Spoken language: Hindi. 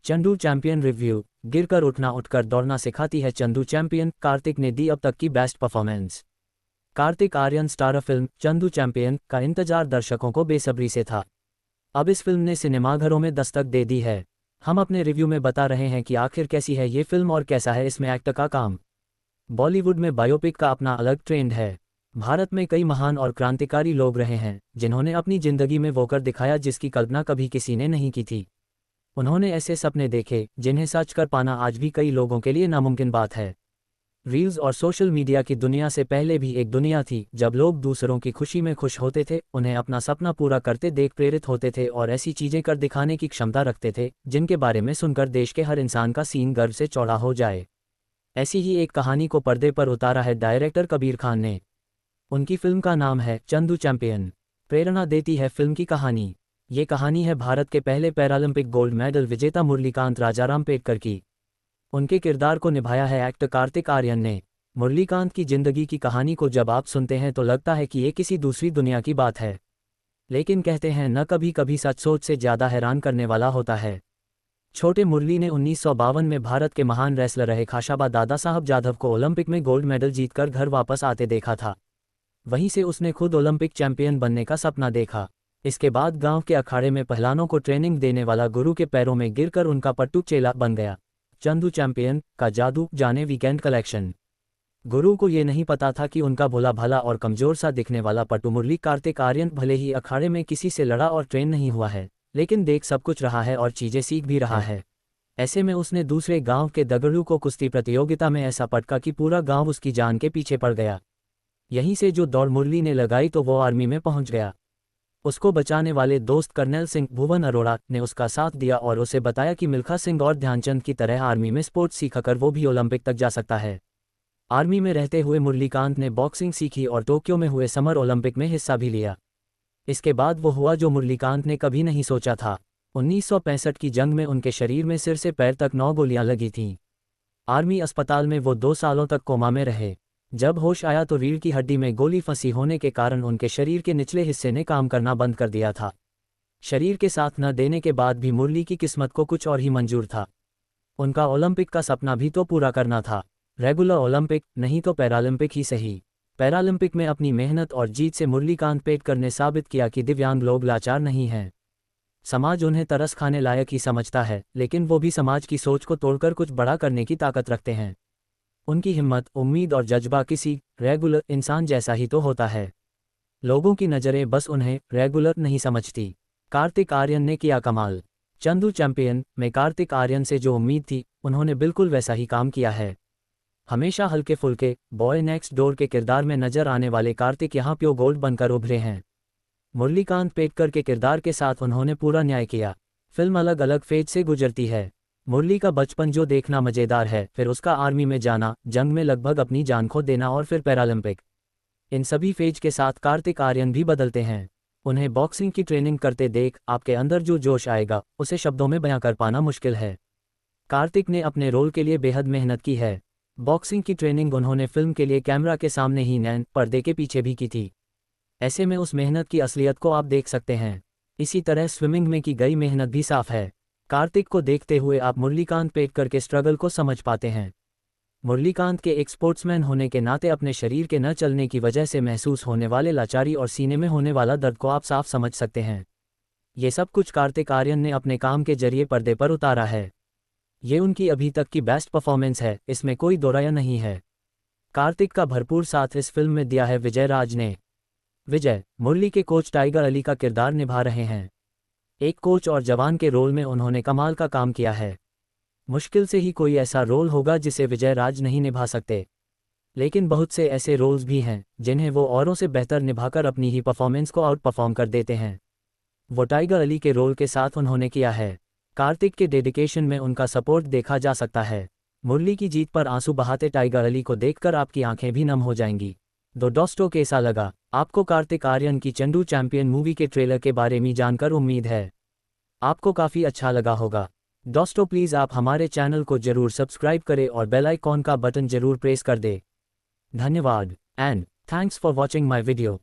Chandu champion review. गिरकर उठना उठकर दौड़ना सिखाती है चंदू चैंपियन। कार्तिक ने दी अब तक की best performance. Kartik Aaryan starrer film Chandu Champion का इंतजार दर्शकों को बेसब्री से था। अब इस फिल्म ने सिनेमाघरों में दस्तक दे दी है। हम अपने रिव्यू में बता रहे हैं कि आखिर कैसी है ये फिल्म और कैसा है इसमें एक्टर का काम। बॉलीवुड में बायोपिक का अपना अलग ट्रेंड है। भारत में कई महान और क्रांतिकारी लोग रहे हैं जिन्होंने अपनी जिंदगी में वो कर दिखाया जिसकी कल्पना कभी किसी ने नहीं की थी। उन्होंने ऐसे सपने देखे जिन्हें सच कर पाना आज भी कई लोगों के लिए नामुमकिन बात है। रील्स और सोशल मीडिया की दुनिया से पहले भी एक दुनिया थी जब लोग दूसरों की खुशी में खुश होते थे, उन्हें अपना सपना पूरा करते देख प्रेरित होते थे और ऐसी चीजें कर दिखाने की क्षमता रखते थे जिनके बारे में सुनकर देश के हर इंसान का सीन गर्व से चौड़ा हो जाए। ऐसी ही एक कहानी को पर्दे पर उतारा है डायरेक्टर कबीर खान ने। उनकी फिल्म का नाम है चंदू चैंपियन। प्रेरणा देती है फिल्म की कहानी। ये कहानी है भारत के पहले पैरालंपिक गोल्ड मेडल विजेता मुरलीकांत राजाराम पेटकर की। उनके किरदार को निभाया है एक्टर कार्तिक आर्यन ने। मुरलीकांत की जिंदगी की कहानी को जब आप सुनते हैं तो लगता है कि ये किसी दूसरी दुनिया की बात है, लेकिन कहते हैं न कभी कभी सच सोच से ज़्यादा हैरान करने वाला होता है। छोटे मुरली ने 1952 में भारत के महान रेसलर रहे खाशाबा दादा साहब जाधव को ओलंपिक में गोल्ड मेडल जीतकर घर वापस आते देखा था। वहीं से उसने खुद ओलंपिक चैंपियन बनने का सपना देखा। इसके बाद गांव के अखाड़े में पहलवानों को ट्रेनिंग देने वाला गुरु के पैरों में गिरकर उनका पट्टू चेला बन गया। चंदू चैंपियन का जादू जाने वीकेंड कलेक्शन। गुरु को ये नहीं पता था कि उनका भोला भाला और कमजोर सा दिखने वाला पट्टू मुरली कार्तिक आर्यन भले ही अखाड़े में किसी से लड़ा और ट्रेन नहीं हुआ है, लेकिन देख सब कुछ रहा है और चीजें सीख भी रहा है। ऐसे में उसने दूसरे गांव के दगड़ू को कुश्ती प्रतियोगिता में ऐसा पटका कि पूरा गांव उसकी जान के पीछे पड़ गया। यहीं से जो दौड़ मुरली ने लगाई तो वो आर्मी में पहुंच गया। उसको बचाने वाले दोस्त कर्नल सिंह भुवन अरोड़ा ने उसका साथ दिया और उसे बताया कि मिल्खा सिंह और ध्यानचंद की तरह आर्मी में स्पोर्ट्स सीखकर वो भी ओलंपिक तक जा सकता है। आर्मी में रहते हुए मुरलीकांत ने बॉक्सिंग सीखी और टोक्यो में हुए समर ओलंपिक में हिस्सा भी लिया। इसके बाद वो हुआ जो मुरलीकांत ने कभी नहीं सोचा था। 1965 की जंग में उनके शरीर में सिर से पैर तक 9 गोलियां लगी थीं। आर्मी अस्पताल में वो 2 सालों तक कोमा में रहे। जब होश आया तो रीढ़ की हड्डी में गोली फंसी होने के कारण उनके शरीर के निचले हिस्से ने काम करना बंद कर दिया था। शरीर के साथ न देने के बाद भी मुरली की किस्मत को कुछ और ही मंजूर था। उनका ओलंपिक का सपना भी तो पूरा करना था। रेगुलर ओलंपिक नहीं तो पैरालंपिक ही सही। पैरालंपिक में अपनी मेहनत और जीत से मुरलीकांत पेटकर ने साबित किया कि दिव्यांग लोग लाचार नहीं हैं। समाज उन्हें तरस खाने लायक ही समझता है, लेकिन वो भी समाज की सोच को तोड़कर कुछ बड़ा करने की ताकत रखते हैं। उनकी हिम्मत, उम्मीद और जज्बा किसी रेगुलर इंसान जैसा ही तो होता है। लोगों की नज़रें बस उन्हें रेगुलर नहीं समझती। कार्तिक आर्यन ने किया कमाल। चंदू चैंपियन में कार्तिक आर्यन से जो उम्मीद थी उन्होंने बिल्कुल वैसा ही काम किया है। हमेशा हल्के फुल्के बॉय नेक्स्ट डोर के किरदार में नजर आने वाले कार्तिक यहाँ प्योर गोल्ड बनकर उभरे हैं। मुरलीकांत पेटकर के किरदार के साथ उन्होंने पूरा न्याय किया। फिल्म अलग अलग फेज से गुजरती है। मुरली का बचपन जो देखना मज़ेदार है, फिर उसका आर्मी में जाना, जंग में लगभग अपनी जान खो देना और फिर पैरालंपिक। इन सभी फेज के साथ कार्तिक आर्यन भी बदलते हैं। उन्हें बॉक्सिंग की ट्रेनिंग करते देख आपके अंदर जो जोश आएगा उसे शब्दों में बयां कर पाना मुश्किल है। कार्तिक ने अपने रोल के लिए बेहद मेहनत की है। बॉक्सिंग की ट्रेनिंग उन्होंने फिल्म के लिए कैमरा के सामने ही नैन पर्दे के पीछे भी की थी। ऐसे में उस मेहनत की असलियत को आप देख सकते हैं। इसी तरह स्विमिंग में की गई मेहनत भी साफ है। कार्तिक को देखते हुए आप मुरलीकांत पेटकर के स्ट्रगल को समझ पाते हैं। मुरलीकांत के एक स्पोर्ट्समैन होने के नाते अपने शरीर के न चलने की वजह से महसूस होने वाले लाचारी और सीने में होने वाला दर्द को आप साफ समझ सकते हैं। ये सब कुछ कार्तिक आर्यन ने अपने काम के जरिए पर्दे पर उतारा है। ये उनकी अभी तक की बेस्ट परफॉर्मेंस है, इसमें कोई दो राय नहीं है। कार्तिक का भरपूर साथ इस फिल्म में दिया है विजय राज ने। विजय मुरली के कोच टाइगर अली का किरदार निभा रहे हैं। एक कोच और जवान के रोल में उन्होंने कमाल का काम किया है। मुश्किल से ही कोई ऐसा रोल होगा जिसे विजय राज नहीं निभा सकते, लेकिन बहुत से ऐसे रोल्स भी हैं जिन्हें वो औरों से बेहतर निभाकर अपनी ही परफॉर्मेंस को आउट परफॉर्म कर देते हैं। वो टाइगर अली के रोल के साथ उन्होंने किया है। कार्तिक के डेडिकेशन में उनका सपोर्ट देखा जा सकता है। मुरली की जीत पर आंसू बहाते टाइगर अली को देखकर आपकी आंखें भी नम हो जाएंगी। दोस्तों कैसा लगा आपको कार्तिक आर्यन की चंदू चैंपियन मूवी के ट्रेलर के बारे में जानकर? उम्मीद है आपको काफ़ी अच्छा लगा होगा। दोस्तों प्लीज़ आप हमारे चैनल को जरूर सब्सक्राइब करें और बेल आइकॉन का बटन जरूर प्रेस कर दें। धन्यवाद and thanks for watching my video.